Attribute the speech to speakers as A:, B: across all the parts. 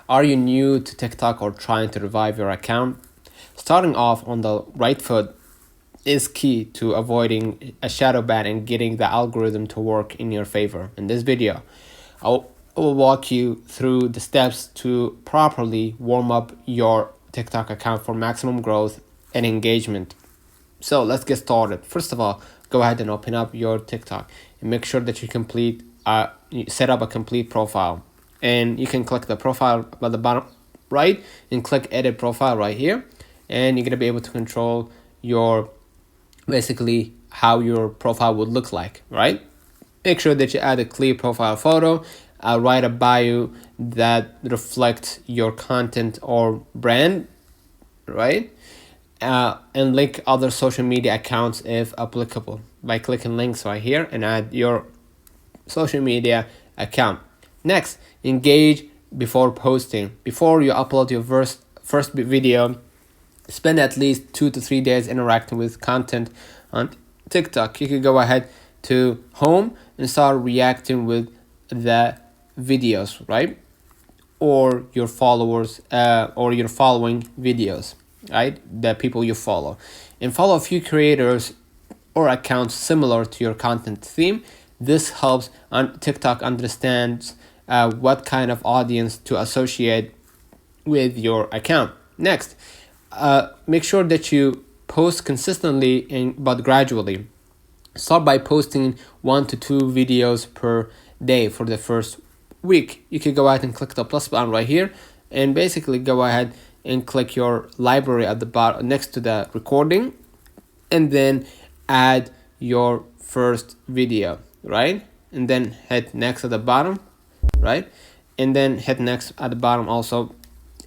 A: Are you new to TikTok or trying to revive your account? Starting off on the right foot is key to avoiding a shadow ban and getting the algorithm to work in your favor. In this video, I will walk you through the steps to properly warm up your TikTok account for maximum growth and engagement. So let's get started. First of all, go ahead and open up your TikTok and make sure that you set up a complete profile. And you can click the profile at the bottom right and click edit profile right here. And you're gonna be able to control your basically how your profile would look like, right? Make sure that you add a clear profile photo, write a bio that reflects your content or brand, right? And link other social media accounts if applicable by clicking links right here and add your social media account. Next, engage before posting. Before you upload your first video, spend at least 2 to 3 days interacting with content on TikTok. You could go ahead to home and start reacting with the videos, right? Or your followers or your following videos, right? The people you follow. And follow a few creators or accounts similar to your content theme. This helps TikTok understands what kind of audience to associate with your account. Next, make sure that you post consistently but gradually. Start by posting 1 to 2 videos per day for the first week. You can go ahead and click the plus button right here and basically go ahead and click your library at the bottom next to the recording, and then add your first video, right? And then hit next at the bottom, right? And then hit next at the bottom also,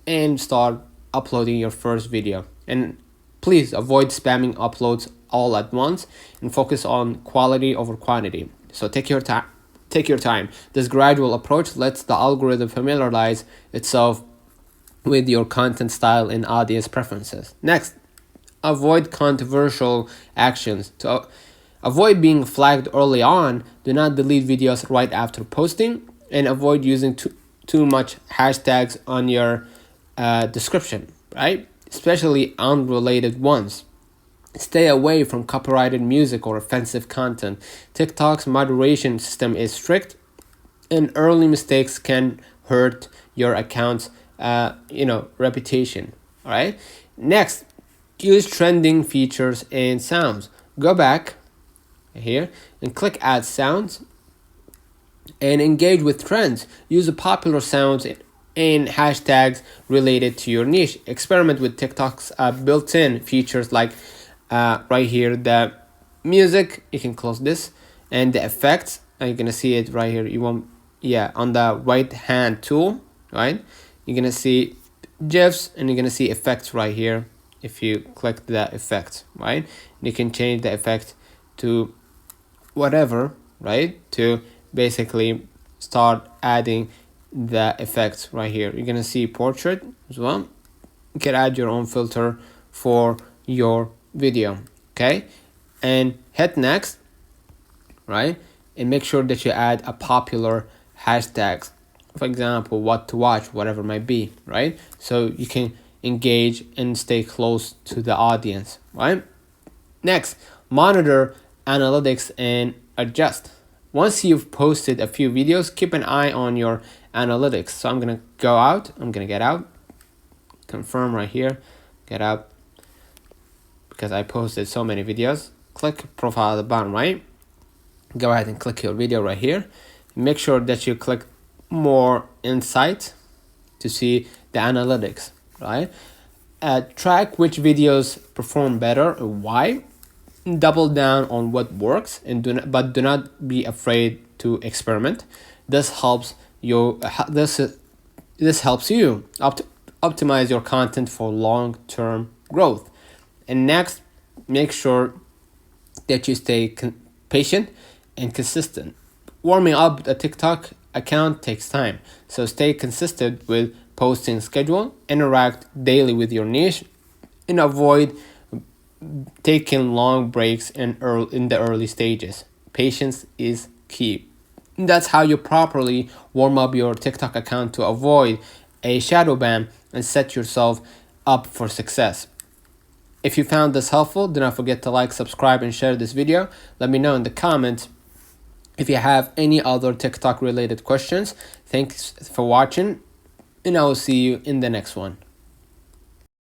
A: and start uploading your first video. And please avoid spamming uploads all at once and focus on quality over quantity. So take your time. This gradual approach lets the algorithm familiarize itself with your content style and audience preferences. Next, avoid controversial actions. To avoid being flagged early on, do not delete videos right after posting, and avoid using too much hashtags on your description, right? Especially unrelated ones. Stay away from copyrighted music or offensive content. TikTok's moderation system is strict, and early mistakes can hurt your account's reputation. All right. Next, use trending features and sounds. Go back here and click add sounds and engage with trends. Use the popular sounds and hashtags related to your niche. Experiment with TikTok's built-in features like right here, the music. You can close this, and the effects. You're gonna see it right here. On the right hand tool, right? You're gonna see GIFs, and you're gonna see effects right here. If you click the effect, right, you can change the effect to whatever, right, to basically start adding the effects right here. You're gonna see portrait as well. You can add your own filter for your video, okay? And hit next, right? And make sure that you add a popular hashtags, for example, what to watch, whatever it might be, right? So you can engage and stay close to the audience, right? Next, monitor analytics and adjust. Once you've posted a few videos, keep an eye on your analytics. So I'm gonna get out, confirm right here, get out, because I posted so many videos. Click profile at the bottom right. Go ahead and click your video right here. Make sure that you click more insight to see the analytics, right? Track which videos perform better and why. Double down on what works, and do not be afraid to experiment. This helps you. This helps you optimize your content for long-term growth. And next, make sure that you stay patient and consistent. Warming up a TikTok account takes time, so stay consistent with posting schedule, interact daily with your niche, and avoid taking long breaks in the early stages. Patience is key. That's how you properly warm up your TikTok account to avoid a shadow ban and set yourself up for success. If you found this helpful, do not forget to like, subscribe, and share this video. Let me know in the comments if you have any other TikTok related questions. Thanks for watching, and I will see you in the next one.